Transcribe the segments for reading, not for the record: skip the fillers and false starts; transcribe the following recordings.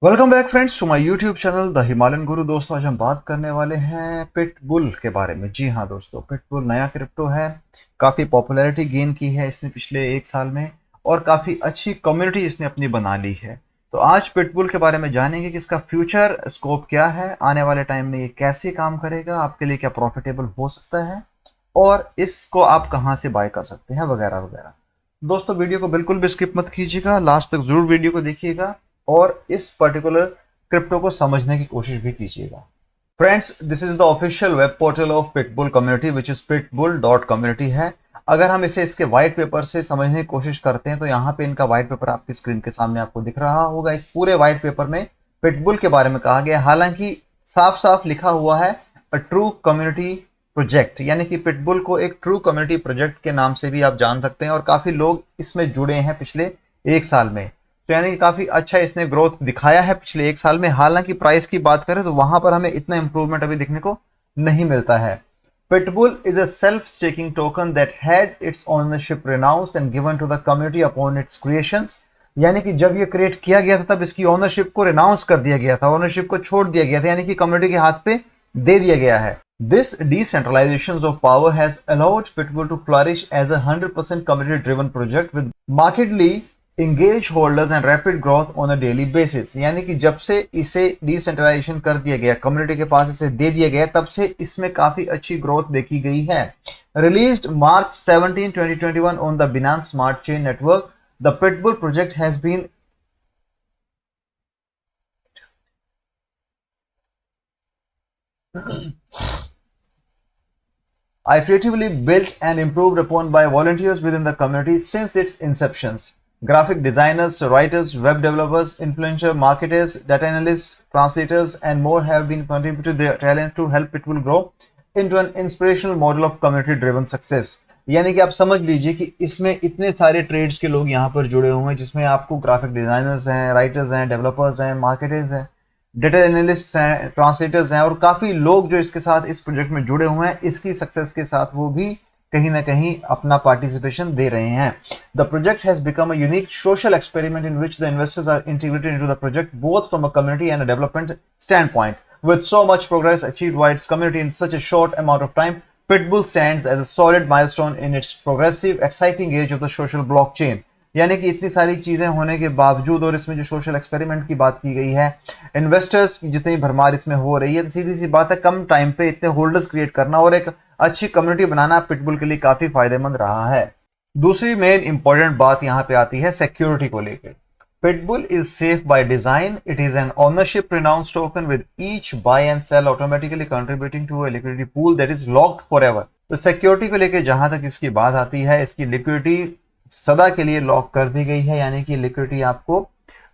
Welcome back friends to my YouTube channel The Himalayan Guru. दोस्तों, आज हम बात करने वाले हैं पिटबुल के बारे में। जी हाँ दोस्तों, पिटबुल नया क्रिप्टो है। काफ़ी पॉपुलैरिटी गेन की है इसने पिछले एक साल में और काफ़ी अच्छी कम्युनिटी इसने अपनी बना ली है। तो आज पिटबुल के बारे में जानेंगे कि इसका फ्यूचर स्कोप क्या है, आने वाले टाइम में ये कैसे काम करेगा, आपके लिए क्या प्रॉफिटेबल हो सकता है और इसको आप कहाँ से बाय कर सकते हैं वगैरह वगैरह। दोस्तों, वीडियो को बिल्कुल भी स्किप मत कीजिएगा, लास्ट तक जरूर वीडियो को देखिएगा और इस पर्टिकुलर क्रिप्टो को समझने की कोशिश भी कीजिएगा। Friends, this is the official web portal of pitbull community which is pitbull.community है। अगर हम इसे इसके व्हाइट पेपर से समझने की कोशिश करते हैं तो यहाँ पे इनका व्हाइट पेपर आपकी स्क्रीन के सामने आपको दिख रहा होगा। इस पूरे व्हाइट पेपर में पिटबुल के बारे में कहा गया, हालांकि साफ साफ लिखा हुआ है अ ट्रू कम्युनिटी प्रोजेक्ट, यानी कि पिटबुल को एक ट्रू कम्युनिटी प्रोजेक्ट के नाम से भी आप जान सकते हैं और काफी लोग इसमें जुड़े हैं पिछले एक साल में। तो यानी कि काफी अच्छा इसने ग्रोथ दिखाया है पिछले एक साल में। हालांकि प्राइस की बात करें तो वहां पर हमें इतना इंप्रूवमेंट अभी देखने को नहीं मिलता है। Pitbull is a self-staking token that had its ownership renounced and given to the community upon its creations। यानी कि जब ये क्रिएट किया गया था तब इसकी ओनरशिप को रिनाउंस कर दिया गया था, ओनरशिप को छोड़ दिया गया था, यानी कि कम्युनिटी के हाथ पे दे दिया गया है। This decentralization of power has allowed Pitbull to flourish as a 100% community-driven project with markedly engaged holders and rapid growth on a daily basis। यानी कि जब से इसे डिसेंट्रलाइजेशन कर दिया गया, कम्युनिटी के पास इसे दे दिया गया, तब से इसमें काफी अच्छी ग्रोथ देखी गई है। Released March 17, 2021 on the Binance Smart Chain Network, the Pitbull project has been iteratively built and improved upon by volunteers within the community since its inceptions. Graphic designers, writers, web developers, influencer marketers, data analysts, translators, and more have been contributed their talent to help Pitbull grow into an inspirational model of community-driven success। यानी कि आप समझ लीजिए कि इसमें इतने सारे trades के लोग यहाँ पर जुड़े हुए हैं, जिसमें आपको ग्राफिक डिजाइनर्स हैं, राइटर्स हैं, डेवलपर्स हैं, मार्केटर्स हैं, डेटा एनालिस्ट हैं, ट्रांसलेटर्स हैं और काफी लोग जो इसके साथ इस प्रोजेक्ट में जुड़े हुए हैं। इसकी सक्सेस के साथ वो भी कहीं ना कहीं अपना पार्टिसिपेशन दे रहे हैं। The project has become a unique social experiment in which the investors are integrated into the project both from a community and a development stand point. With so much progress achieved by its community in such a short amount of time, Pitbull stands as a solid milestone in its progressive, exciting age of the social blockchain। यानी कि इतनी सारी चीजें होने के बावजूद और इसमें जो सोशल एक्सपेरिमेंट की बात की गई है, इन्वेस्टर्स की जितनी भरमार इसमें हो रही है, तो सीधी सी बात है कम टाइम पे इतने होल्डर्स क्रिएट करना और एक अच्छी कम्युनिटी बनाना पिटबुल के लिए काफी फायदेमंद रहा है। दूसरी मेन इंपॉर्टेंट बात यहाँ पे आती है सिक्योरिटी को लेकर। Pitbull is safe by design. It is an ownership renounced token with each buy and sell automatically contributing to a liquidity pool that is locked forever। तो सिक्योरिटी को लेकर जहां तक इसकी बात आती है, इसकी लिक्विडिटी सदा के लिए लॉक कर दी गई है, यानी कि लिक्विडिटी आपको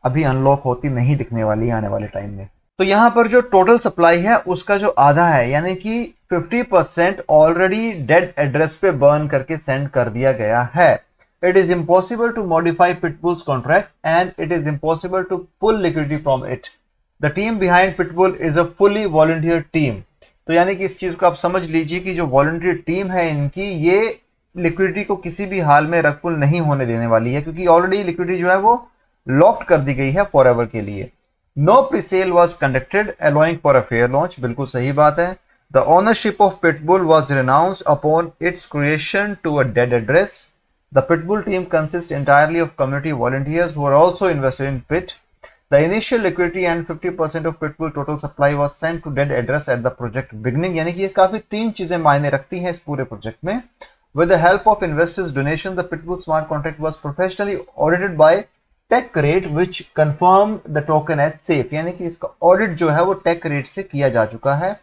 अभी अनलॉक होती नहीं दिखने वाली आने वाले टाइम में। तो यहाँ पर जो टोटल सप्लाई है उसका जो आधा है, यानी कि 50% ऑलरेडी डेड एड्रेस पे बर्न करके सेंड कर दिया गया है। It is impossible to modify Pitbull's contract and it is impossible to pull liquidity from it। The team behind Pitbull is a fully volunteer team। तो यानी कि इस चीज को आप समझ लीजिए कि जो वॉलंटियर टीम है इनकी, ये लिक्विडिटी को किसी भी हाल में रग पुल नहीं होने देने वाली है, क्योंकि ऑलरेडी लिक्विडिटी जो है वो लॉक्ड कर दी गई है फॉरएवर के लिए। No presale was conducted allowing for a fair launch. बिल्कुल सही बात है। The ownership of Pitbull was renounced upon its creation to a dead address. The Pitbull team consists entirely of community volunteers who are also invested in Pit। The initial liquidity and 50% of Pitbull total supply was sent to dead address at the project beginning। यानी कि ये काफी तीन चीजें मायने रखती हैं इस पूरे प्रोजेक्ट में। With the help of investors' donation, the Pitbull smart contract was professionally audited by TechRate, which confirmed the token as safe। यानी कि इसका ऑडिट जो है वो TechRate से किया जा चुका है।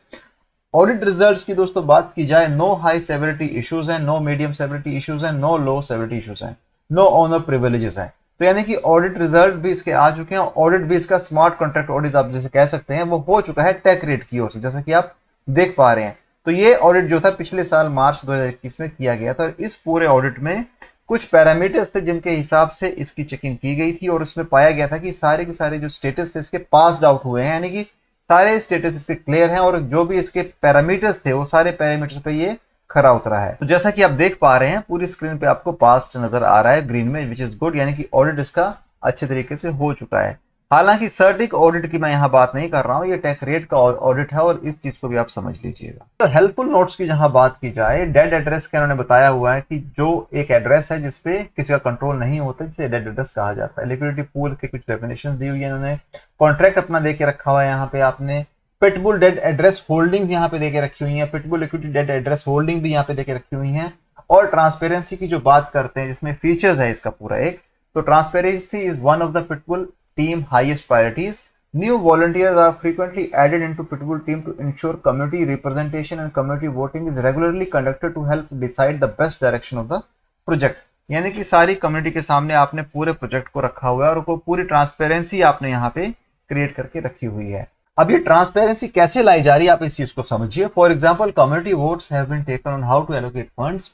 ऑडिट रिजल्ट्स की दोस्तों बात की जाए, नो हाई सेवरिटी इश्यूज हैं, नो मीडियम सेवरिटी इश्यूज हैं, नो लो सेवरिटी इश्यूज हैं, नो ऑनर प्रिविलेजेस हैं। तो यानी कि ऑडिट रिजल्ट भी इसके आ चुके हैं। ऑडिट भी इसका स्मार्ट कॉन्ट्रैक्ट ऑडिट आप जैसे कह सकते हैं वो हो चुका है TechRate की ओर से, जैसा कि आप देख पा रहे हैं। तो ये ऑडिट जो था पिछले साल मार्च 2021 में किया गया था। इस पूरे ऑडिट में कुछ पैरामीटर्स थे जिनके हिसाब से इसकी चेकिंग की गई थी और उसमें पाया गया था कि सारे के सारे जो स्टेटस थे इसके पास्ड आउट हुए हैं, यानी कि सारे स्टेटस इसके क्लियर हैं और जो भी इसके पैरामीटर्स थे वो सारे पैरामीटर्स पे ये खरा उतरा है। तो जैसा कि आप देख पा रहे हैं पूरी स्क्रीन पे आपको पास्ट नजर आ रहा है ग्रीन में, विच इज गुड, यानी कि ऑडिट इसका अच्छे तरीके से हो चुका है। हालांकि सर्टिक ऑडिट की मैं यहाँ बात नहीं कर रहा हूँ, ये टेक रेट का ऑडिट है और इस चीज को भी आप समझ लीजिएगा। तो हेल्पफुल नोट्स की जहां बात की जाए, डेड एड्रेस का उन्होंने बताया हुआ है कि जो एक एड्रेस है जिसपे किसी का कंट्रोल नहीं होता, जिसे डेड एड्रेस कहा जाता है। लिक्विडिटी पूल के कुछ डेफिनेशन दी हुई है इन्होंने, कॉन्ट्रैक्ट अपना दे के रखा हुआ है यहाँ पे आपने, पिटबुल डेड एड्रेस होल्डिंग यहाँ पे दे के रखी हुई है, pitbull liquidity dead address holding भी यहाँ पे दे के रखी हुई है। और ट्रांसपेरेंसी की जो बात करते हैं, जिसमें फीचर्स है इसका पूरा एक, तो transparency is one of the pitbull team highest priorities. New volunteers are frequently added into Pitbull team to ensure community representation, and community voting is regularly conducted to help decide the best direction of the project. यानी कि सारी community के सामने आपने पूरे project को रखा हुआ है और को पूरी ट्रांसपेरेंसी आपने यहाँ पे क्रिएट करके रखी हुई है। अब ये ट्रांसपेरेंसी कैसे लाई जा रही है, आप इस चीज को समझिए। For example, community votes have been taken on how to allocate funds,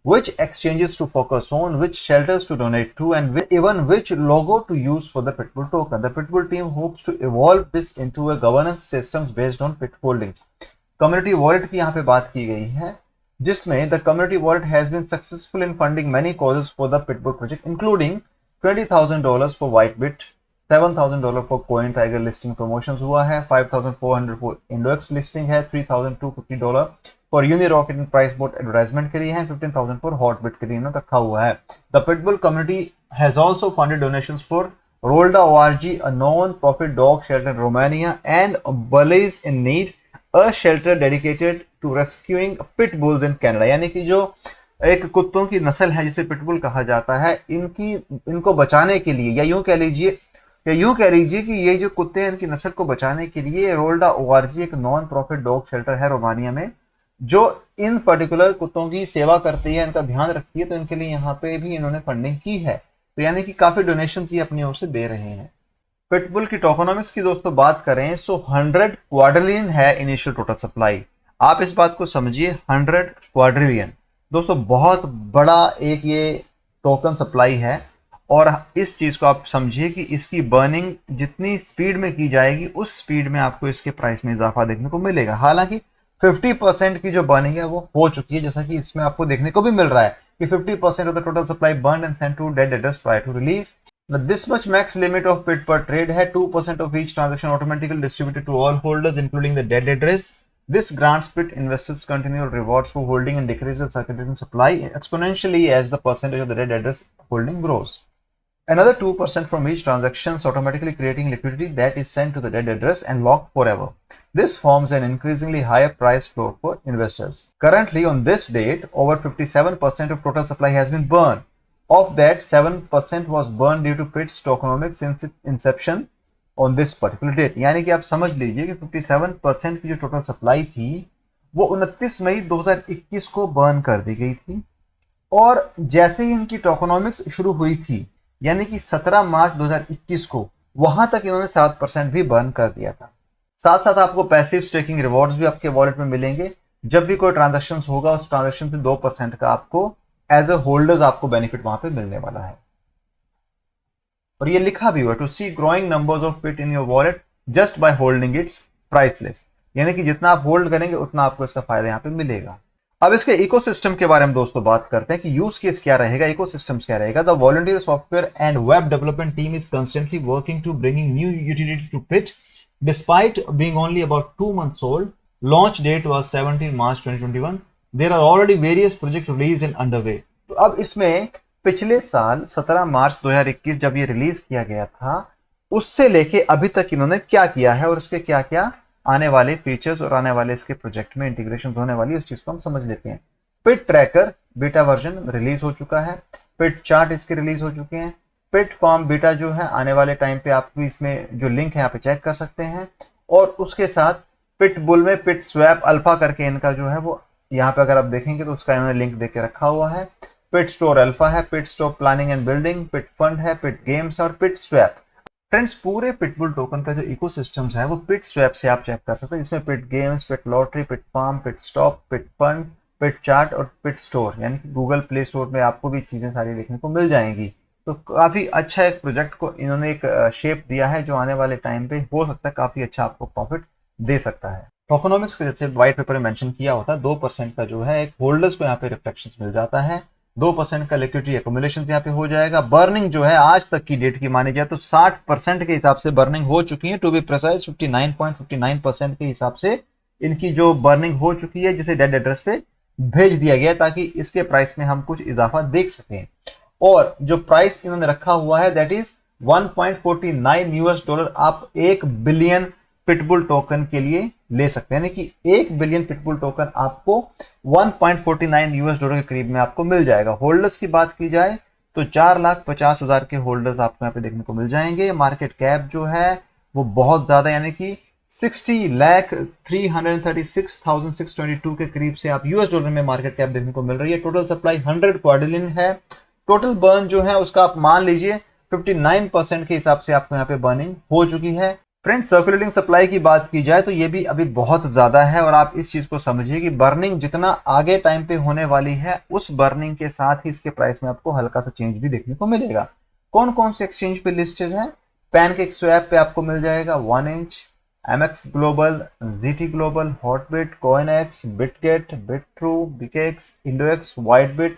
which exchanges to focus on, which shelters to donate to, and even which logo to use for the Pitbull token. The Pitbull team hopes to evolve this into a governance systems based on pit holdings. Community wallet की यहाँ पे बात की गई है, जिसमें the community wallet has been successful in funding many causes for the Pitbull project, including $20,000 for Whitebit, $7,000 for Coin Tiger listing promotions हुआ है, 5,400 for Index listing है, $3,250 for UniRocket and PriceBot advertisement के लिए है, 15,000 for Hotbit के लिए रखा हुआ है। The Pitbull community has also funded donations for Rolda.org, a non-profit dog shelter in Romania, and Bullies in Need, a shelter dedicated to rescuing pit bulls in Canada। यानी कि जो एक कुत्तों की नस्ल है जिसे पिटबुल कहा जाता है, इनको बचाने के लिए, या यूं कह लीजिए कि ये जो कुत्ते हैं इनकी नस्ल को बचाने के लिए Rolda.org एक नॉन प्रॉफिट डॉग शेल्टर है रोमानिया में, जो इन पर्टिकुलर कुत्तों की सेवा करती है, इनका ध्यान रखती है। तो इनके लिए यहाँ पे भी इन्होंने फंडिंग की है, तो यानी कि काफी डोनेशन ये अपनी ओर से दे रहे हैं। पिटबुल की टोकोनॉमिक्स की दोस्तों बात करें, सो 100 क्वाड्रिलियन है इनिशियल टोटल सप्लाई। आप इस बात को समझिए, 100 क्वाड्रिलियन दोस्तों बहुत बड़ा एक ये टोकन सप्लाई है। और इस चीज को आप समझिए कि इसकी बर्निंग जितनी स्पीड में की जाएगी, उस स्पीड में आपको इसके प्राइस में इजाफा देखने को मिलेगा। हालांकि 50% की जो बर्निंग है वो हो चुकी है, जैसा कि इसमें आपको देखने को भी मिल रहा है कि 50% of the total supply burn and sent to dead address prior to release. This much max limit of pit per trade है, 2% of each transaction automatically distributed to all holders including the dead address. This grants pit investors continual rewards for holding and decreases circulating supply exponentially as the percentage of the dead address holding grows. Another 2% from each transaction is automatically creating liquidity that is sent to the dead address and locked forever. This forms an increasingly higher price floor for investors. Currently, on this date, over 57% of total supply has been burned. Of that, 7% was burned due to PIT's tokenomics since its inception on this particular date। यानी कि आप समझ लीजिए कि 57% की जो total supply थी वो 29 मई 2021 को बर्न कर दी गई थी, और जैसे ही इनकी टोकोनॉमिक्स शुरू हुई थी यानी कि 17 मार्च 2021 को, वहां तक इन्होंने 7% भी बर्न कर दिया था। साथ साथ आपको पैसिव स्टेकिंग रिवॉर्ड्स भी आपके वॉलेट में मिलेंगे। जब भी कोई ट्रांजैक्शन होगा, उस ट्रांजैक्शन से 2% का आपको एज ए होल्डर्स आपको बेनिफिट वहां पे मिलने वाला है। और ये लिखा भी हुआ, to see growing numbers of pit in your wallet just by holding it's priceless. यानी कि जितना आप होल्ड करेंगे उतना आपको इसका फायदा यहाँ पे मिलेगा। अब इसके इकोसिस्टम के बारे में दोस्तों बात करते हैं कि यूज केस क्या रहेगा, इकोसिस्टम्स क्या रहेगा। The volunteer software and web development team is constantly working to bringing new utility to pit despite being only about 2 months old. Launch date was 17 March 2021. There are already various project release and underway. तो अब इसमें पिछले साल 17 मार्च 2021 जब ये release किया गया था, उससे लेके अभी तक इन्होंने क्या किया है और इसके क्या क्या आने वाले फीचर्स और आने वाले इसके प्रोजेक्ट में इंटीग्रेशन होने वाली, उस चीज को हम समझ लेते हैं। पिट ट्रैकर बीटा वर्जन रिलीज हो चुका है, पिट चार्ट इसके रिलीज हो चुके हैं, पिट फॉर्म बीटा जो है आने वाले टाइम पे आप इसमें जो लिंक है यहाँ पे चेक कर सकते हैं। और उसके साथ पिट बुल में पिट स्वैप अल्फा करके इनका जो है वो यहाँ पे अगर आप देखेंगे तो उसका इन्होंने लिंक देके रखा हुआ है। पिट स्टोर अल्फा है, pit store planning and building, pit fund है, पिट गेम्स और पिट स्वैप। फ्रेंड्स, पूरे पिटबुल टोकन का जो इकोसिस्टम्स है वो पिट स्वैप से आप चेक कर सकते हैं, जिसमें पिट गेम्स, पिट लॉटरी, पिट फार्म, पिट स्टॉक, पिट फंड, पिट चार्ट और पिट स्टोर, यानी कि गूगल प्ले स्टोर में आपको भी चीजें सारी देखने को मिल जाएंगी। तो काफी अच्छा एक प्रोजेक्ट को इन्होंने एक शेप दिया है जो आने वाले टाइम पे हो सकता है काफी अच्छा आपको प्रॉफिट दे सकता है। टोकोनॉमिक्स के जैसे व्हाइट पेपर में मेंशन किया होता है, 2% का जो है एक होल्डर्स को यहाँ पे रिफ्लेक्शन मिल जाता है। 2% का लिक्विडिटी एक्युमुलेशन यहाँ पे हो जाएगा। बर्निंग जो है आज तक की डेट की मानी जाए तो 60% के हिसाब से बर्निंग हो चुकी है, टू बी प्रिसाइज 59.59% के हिसाब से इनकी जो बर्निंग हो चुकी है, जिसे डेड एड्रेस पे भेज दिया गया ताकि इसके प्राइस में हम कुछ इजाफा देख सकें। और जो प्राइस इन्होंने रखा हुआ है दैट इज 1.49 यूएस डॉलर आप 1 बिलियन पिटबुल टोकन के लिए ले सकते हैं, यानी कि 1 बिलियन पिटबुल टोकन आपको 1.49 यूएस डॉलर के करीब में आपको मिल जाएगा। होल्डर्स की बात की जाए तो 4,50,000 के होल्डर्स आपको यहाँ पे देखने को मिल जाएंगे। मार्केट कैप जो है वो बहुत ज्यादा, यानी कि 60,336,622 के करीब से आप यूएस डॉलर में मार्केट कैप देखने को मिल रही है। टोटल सप्लाई 100 क्वाड्रिलियन है। टोटल बर्न जो है उसका आप मान लीजिए 59% के हिसाब से आपको यहाँ पे बर्निंग हो चुकी है। फ्रेंड, सर्कुलेटिंग सप्लाई की बात की जाए तो ये भी अभी बहुत ज्यादा है, और आप इस चीज को समझिए कि बर्निंग जितना आगे टाइम पे होने वाली है उस बर्निंग के साथ ही इसके प्राइस में आपको हल्का सा चेंज भी देखने को मिलेगा। कौन कौन से एक्सचेंज पे लिस्टेड है? पैनकेक स्वैप पे आपको मिल जाएगा 1inch, MX Global, GT Global, Hotbit, CoinEx, Bitget, Bitrue, BKEX, Indoex, WhiteBIT,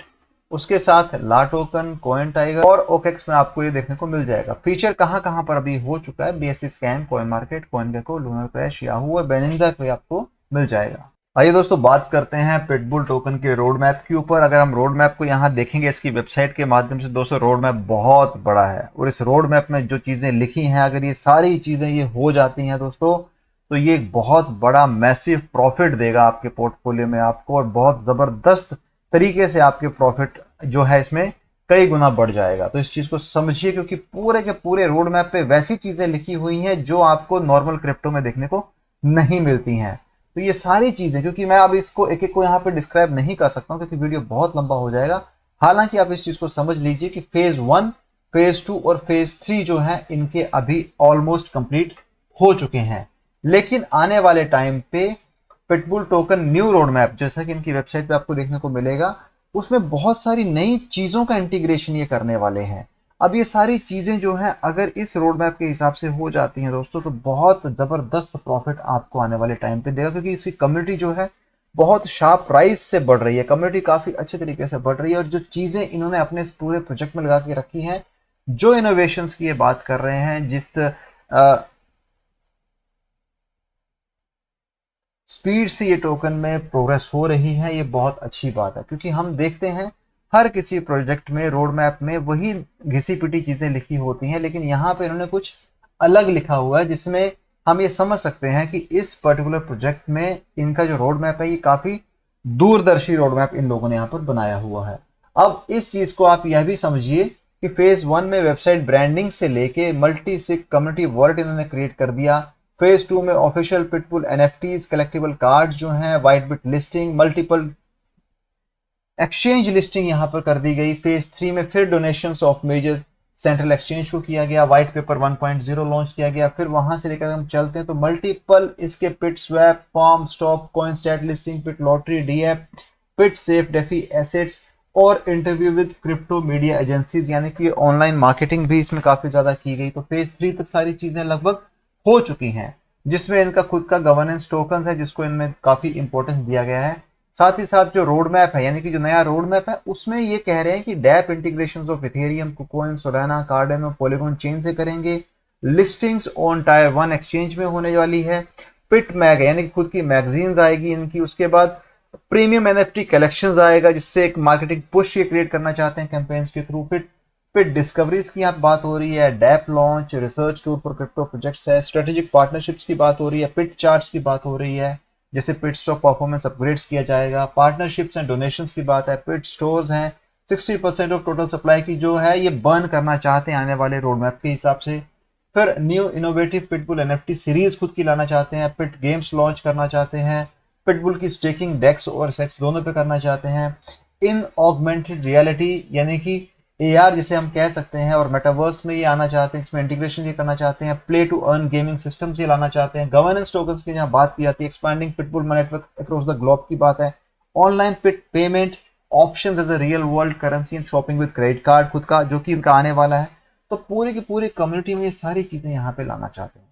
उसके साथ ला टोकन, कॉइन टाइगर और ओकेक्स में आपको ये देखने को मिल जाएगा। फीचर कहां कहां पर अभी हो चुका है? BSC scan, Coin Market, Coin Gecko, Lunar Crash, Yahoo और बेनिंजा पे आपको मिल जाएगा। आइए दोस्तों बात करते हैं पिटबुल टोकन के रोड मैप के ऊपर। अगर हम रोड मैप को यहाँ देखेंगे इसकी वेबसाइट के माध्यम से, दोस्तों रोड मैप बहुत बड़ा है, और इस रोड मैप में जो चीजें लिखी हैं अगर ये सारी चीजें ये हो जाती हैं दोस्तों, तो ये एक बहुत बड़ा मैसिव प्रॉफिट देगा आपके पोर्टफोलियो में आपको, और बहुत जबरदस्त तरीके से आपके प्रॉफिट जो है इसमें कई गुना बढ़ जाएगा। तो इस चीज को समझिए, क्योंकि पूरे के पूरे रोड मैप पे वैसी चीजें लिखी हुई हैं जो आपको नॉर्मल क्रिप्टो में देखने को नहीं मिलती हैं। तो ये सारी चीजें, क्योंकि मैं अब इसको एक एक को यहाँ पे डिस्क्राइब नहीं कर सकता हूँ क्योंकि वीडियो बहुत लंबा हो जाएगा। हालांकि आप इस चीज को समझ लीजिए कि फेज 1, फेज 2 और फेज 3 जो है इनके अभी ऑलमोस्ट कंप्लीट हो चुके हैं। लेकिन आने वाले टाइम पे pitbull token new road map, जैसा कि इनकी वेबसाइट पे आपको देखने को मिलेगा, उसमें बहुत सारी नई चीजों का इंटीग्रेशन ये करने वाले हैं। अब ये सारी चीजें जो हैं अगर इस रोड मैप के हिसाब से हो जाती हैं दोस्तों, तो बहुत जबरदस्त प्रॉफिट आपको आने वाले टाइम पे देगा, क्योंकि इसकी कम्युनिटी जो है बहुत शार्प राइज से बढ़ रही है। कम्युनिटी काफी अच्छे तरीके से बढ़ रही है, और जो चीजें इन्होंने अपने इस पूरे प्रोजेक्ट में लगा के रखी हैं, जो इनोवेशंस की ये बात कर रहे हैं, जिस स्पीड से ये टोकन में प्रोग्रेस हो रही है, ये बहुत अच्छी बात है। क्योंकि हम देखते हैं हर किसी प्रोजेक्ट में रोड मैप में वही घिसी पिटी चीजें लिखी होती हैं, लेकिन यहाँ पे इन्होंने कुछ अलग लिखा हुआ है जिसमें हम ये समझ सकते हैं कि इस पर्टिकुलर प्रोजेक्ट में इनका जो रोड मैप है ये काफी दूरदर्शी रोड मैप इन लोगों ने यहाँ पर बनाया हुआ है। अब इस चीज को आप यह भी समझिए कि फेज 1 में वेबसाइट ब्रांडिंग से लेके मल्टी सिग कम्युनिटी वॉलेट इन्होंने क्रिएट कर दिया। फेज 2 में official Pitbull NFTs, collectible card जो हैं, White Bit listing, multiple exchange listing यहां पर कर दी गई। फेज 3 में फिर donations of major central exchange को किया गया, व्हाइट पेपर 1.0 लॉन्च किया गया। फिर वहां से लेकर हम चलते हैं तो मल्टीपल इसके pit swap, form, stop, coin stat listing, pit lottery, DF, pit safe, DeFi assets और interview with crypto media agencies, यानी कि ऑनलाइन मार्केटिंग भी इसमें काफी ज्यादा की गई। तो फेज 3 तक सारी चीजें लगभग हो चुकी हैं, जिसमें इनका खुद का गवर्नेंस टोकन है जिसको इनमें काफी इंपॉर्टेंस दिया गया है। साथ ही साथ जो रोड मैप है, यानी कि जो नया रोड मैप है, उसमें ये कह रहे हैं कि dapp integration of Ethereum, KuCoin, Solana, Cardano, Polygon chain से करेंगे। लिस्टिंग्स ऑन टायर 1 एक्सचेंज में होने वाली है। पिट मैग यानी कि खुद की मैगजीन्स आएगी इनकी। उसके बाद प्रीमियम एनएफटी कलेक्शंस आएगा, जिससे एक मार्केटिंग पुश ये क्रिएट करना चाहते हैं कैंपेन्स के थ्रू। फिर डिस्कवरीज की यहाँ बात हो रही है, dapp launch, research tour for crypto projects है, स्ट्रेटेजिक पार्टनरशिप्स की बात हो रही है, पिट चार्ट्स की बात हो रही है, जैसे पिट स्टॉक परफॉर्मेंस अपग्रेड्स किया जाएगा, पार्टनरशिप्स एंड डोनेशंस की बात है, पिट स्टोर्स हैं, 60% ऑफ टोटल सप्लाई की जो है ये बर्न करना चाहते हैं आने वाले रोड मैप के हिसाब से। फिर new innovative pitbull NFT series खुद की लाना चाहते हैं, पिट गेम्स लॉन्च करना चाहते हैं, पिटबुल की स्टेकिंग डेक्स और सेक्स दोनों पे करना चाहते हैं। इन ऑगमेंटेड रियलिटी यानी कि एआर जिसे हम कह सकते हैं, और मेटावर्स में ये आना चाहते हैं, इसमें इंटीग्रेशन ये करना चाहते हैं। Play to earn gaming system से लाना चाहते हैं। गवर्नेंस टोकन्स की जहां बात की जाती है, expanding Pitbull network across the globe की बात है। Online pit payment options as a real world currency and shopping with credit card खुद का जो कि इनका आने वाला है। तो पूरी की पूरी कम्युनिटी में ये सारी चीजें यहाँ पे लाना चाहते हैं,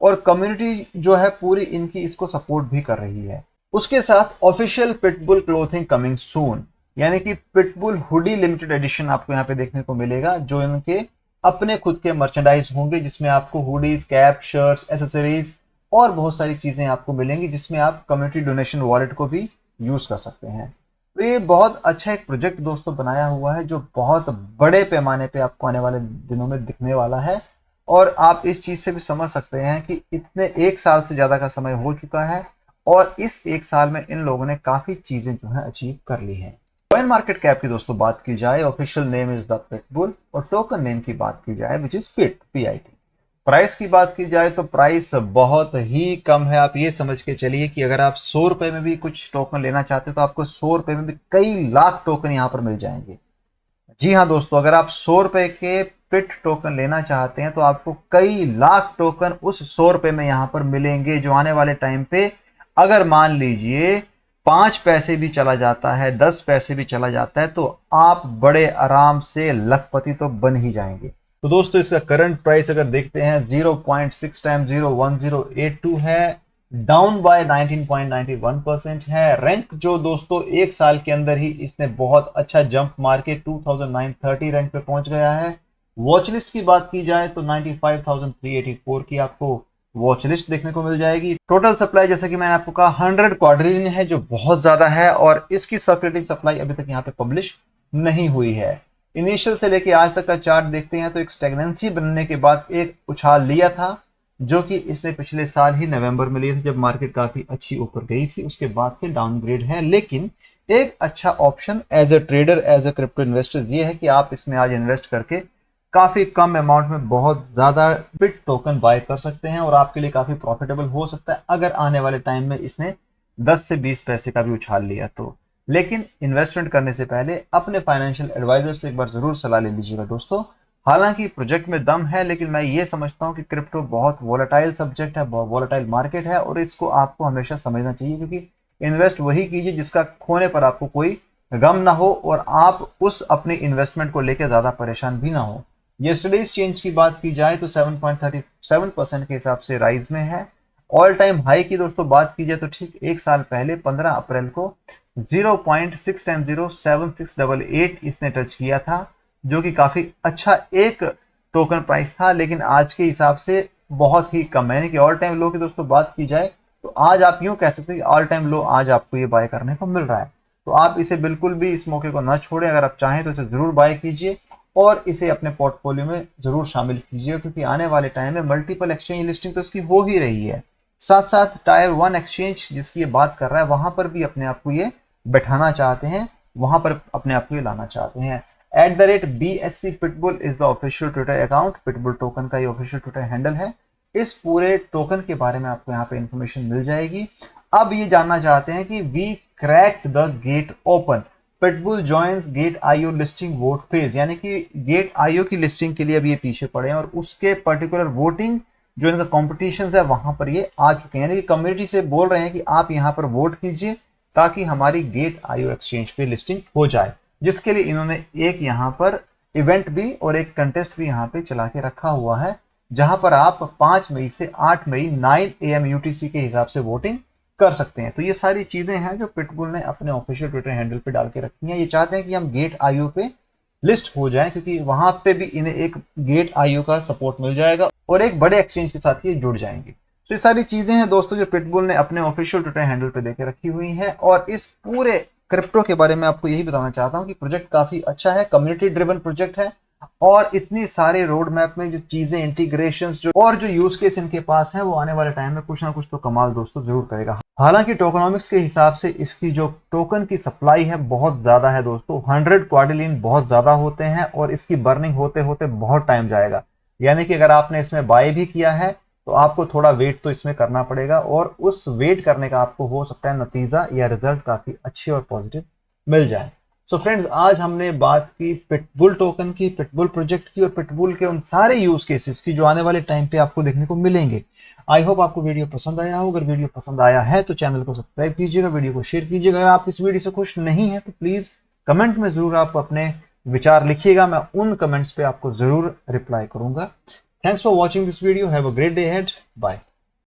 और कम्युनिटी जो है पूरी इनकी इसको सपोर्ट भी कर रही है। उसके साथ official pitbull clothing coming soon. यानी कि पिटबुल हुडी लिमिटेड एडिशन आपको यहाँ पे देखने को मिलेगा, जो इनके अपने खुद के मर्चेंडाइज होंगे, जिसमें आपको हुडीज, कैप, शर्ट्स, एसेसरीज और बहुत सारी चीजें आपको मिलेंगी, जिसमें आप कम्युनिटी डोनेशन वॉलेट को भी यूज कर सकते हैं। तो ये बहुत अच्छा एक प्रोजेक्ट दोस्तों बनाया हुआ है, जो बहुत बड़े पैमाने पे आपको आने वाले दिनों में दिखने वाला है। और आप इस चीज से भी समझ सकते हैं कि इतने 1 साल से ज्यादा का समय हो चुका है और इस 1 साल में इन लोगों ने काफी चीजें जो है अचीव कर ली हैं। कॉइन मार्केट कैप की दोस्तों बात की जाए, official name is the Pitbull, और टोकन नेम की बात की जाए which is pit, PIT। Price की बात की जाए तो प्राइस बहुत ही कम है। आप ये समझ के चलिए कि अगर आप 100 रुपए में भी कुछ टोकन लेना चाहते हो तो आपको 100 रुपए में भी कई लाख टोकन यहाँ पर मिल जाएंगे। जी हाँ दोस्तों, अगर आप 100 रुपए के पिट टोकन लेना चाहते हैं तो आपको कई लाख टोकन उस 100 रुपए में यहाँ पर मिलेंगे, जो आने वाले टाइम पे अगर मान लीजिए 5 पैसे भी चला जाता है, 10 पैसे भी चला जाता है, तो आप बड़े आराम से लखपति तो बन ही जाएंगे। तो दोस्तों इसका करंट प्राइस अगर देखते हैं 0.6 टाइम 01082 है, डाउन बाय 19.91% है। रैंक जो दोस्तों 1 साल के अंदर ही इसने बहुत अच्छा जंप मार के 2930 रैंक पे पहुंच गया है। वॉच लिस्ट की बात की जाए तो 95,384 की आपको वॉच लिस्ट देखने को मिल जाएगी। टोटल सप्लाई जैसा कि मैंने आपको कहा 100 क्वाड्रिलियन है, जो बहुत ज्यादा है, और इसकी सर्कुलेटिंग सप्लाई अभी तक यहाँ पे पब्लिश नहीं हुई है। इनिशियल से लेके आज तक का चार्ट देखते हैं तो एक स्टेगनेंसी बनने के बाद एक उछाल लिया था, जो कि इसने पिछले साल ही नवंबर में लिया था, जब मार्केट काफी अच्छी ऊपर गई थी। उसके बाद से डाउनग्रेड है, लेकिन एक अच्छा option as a trader, as a crypto investor ये है कि आप इसमें आज इन्वेस्ट करके काफी कम अमाउंट में बहुत ज्यादा बिट टोकन बाय कर सकते हैं, और आपके लिए काफी प्रॉफिटेबल हो सकता है अगर आने वाले टाइम में इसने 10 से 20 पैसे का भी उछाल लिया तो। लेकिन इन्वेस्टमेंट करने से पहले अपने फाइनेंशियल एडवाइजर से एक बार जरूर सलाह ले लीजिएगा दोस्तों। हालांकि प्रोजेक्ट में दम है, लेकिन मैं ये समझता हूँ कि क्रिप्टो बहुत वोलेटाइल सब्जेक्ट है, बहुत वोलेटाइल मार्केट है, और इसको आपको हमेशा समझना चाहिए, क्योंकि इन्वेस्ट वही कीजिए जिसका खोने पर आपको कोई गम ना हो और आप उस अपनी इन्वेस्टमेंट को लेकर ज्यादा परेशान भी ना हो। यस्टरडेज चेंज की बात की जाए तो 7.37% के हिसाब से राइज में है। ऑल टाइम हाई की दोस्तों बात की जाए तो ठीक 1 साल पहले 15 अप्रैल को 0.6107688 इसने टच किया था, जो कि काफी अच्छा एक टोकन प्राइस था, लेकिन आज के हिसाब से बहुत ही कम है। यानी कि ऑल टाइम लो की दोस्तों बात की जाए तो आज आप यूं कह सकते हैं कि ऑल टाइम लो आज आपको ये बाय करने को मिल रहा है। तो आप इसे बिल्कुल भी इस मौके को ना छोड़ें, अगर आप चाहें तो इसे जरूर बाय कीजिए और इसे अपने पोर्टफोलियो में जरूर शामिल कीजिए, क्योंकि आने वाले टाइम में मल्टीपल एक्सचेंज लिस्टिंग तो इसकी हो ही रही है। साथ साथ टायर 1 एक्सचेंज जिसकी ये बात कर रहा है, वहां पर भी अपने आप को ये बैठाना चाहते हैं, वहां पर अपने आप को ये लाना चाहते हैं। @BSC Pitbull is the official Twitter account, pitbull token का ये ऑफिशियल ट्विटर हैंडल है। इस पूरे टोकन के बारे में आपको यहाँ पे इंफॉर्मेशन मिल जाएगी। अब ये जानना चाहते हैं कि we cracked the gate open, Pitbull joins Gate IO listing vote phase, यानी कि गेट आईओ की लिस्टिंग के लिए अब ये पीछे पड़े हैं और उसके पर्टिकुलर वोटिंग जो इनका कॉम्पिटिशन है वहां पर ये आ चुके हैं। यानी कि कम्युनिटी से बोल रहे हैं कि आप यहाँ पर वोट कीजिए ताकि हमारी गेट आईओ एक्सचेंज पे लिस्टिंग हो जाए, जिसके लिए इन्होंने एक यहाँ पर इवेंट भी और एक कंटेस्ट भी यहाँ पे चला के रखा हुआ है, जहां पर आप 5 मई से 8 मई 9 AM UTC के हिसाब से वोटिंग कर सकते हैं। तो ये सारी चीजें हैं जो पिटबुल ने अपने ऑफिशियल ट्विटर हैंडल पे डाल के रखी हैं। ये चाहते हैं कि हम गेट आईओ पे लिस्ट हो जाए, क्योंकि वहां पे भी इन्हें एक गेट आईओ का सपोर्ट मिल जाएगा और एक बड़े एक्सचेंज के साथ ये जुड़ जाएंगे। तो ये सारी चीजें हैं दोस्तों जो पिटबुल ने अपने ऑफिशियल ट्विटर हैंडल पे देके रखी हुई हैं, और इस पूरे क्रिप्टो के बारे में आपको यही बताना चाहता हूं कि प्रोजेक्ट काफी अच्छा है, कम्युनिटी ड्रिवन प्रोजेक्ट है, और इतनी सारे रोड मैप में जो चीजें, इंटीग्रेशन जो और जो यूज केस इनके पास है, वो आने वाले टाइम में कुछ ना कुछ तो कमाल दोस्तों जरूर करेगा। हालांकि टोकनॉमिक्स के हिसाब से इसकी जो टोकन की सप्लाई है बहुत ज्यादा है दोस्तों, 100 क्वाड्रिलियन बहुत ज्यादा होते हैं और इसकी बर्निंग होते होते बहुत टाइम जाएगा। यानी कि अगर आपने इसमें बाय भी किया है तो आपको थोड़ा वेट तो इसमें करना पड़ेगा, और उस वेट करने का आपको हो सकता है नतीजा या रिजल्ट काफी अच्छे और पॉजिटिव मिल जाए। सो फ्रेंड्स, आज हमने बात की पिटबुल टोकन की, पिटबुल प्रोजेक्ट की, और पिटबुल के उन सारे यूज केसेस की जो आने वाले टाइम पे आपको देखने को मिलेंगे। आई होप आपको वीडियो पसंद आया हो। अगर वीडियो पसंद आया है तो चैनल को सब्सक्राइब कीजिएगा, वीडियो को शेयर कीजिएगा। अगर आप इस वीडियो से खुश नहीं है तो प्लीज कमेंट में जरूर आप अपने विचार लिखिएगा, मैं उन कमेंट्स पे आपको जरूर रिप्लाई करूंगा। Thanks for watching this video, have a great day ahead, bye.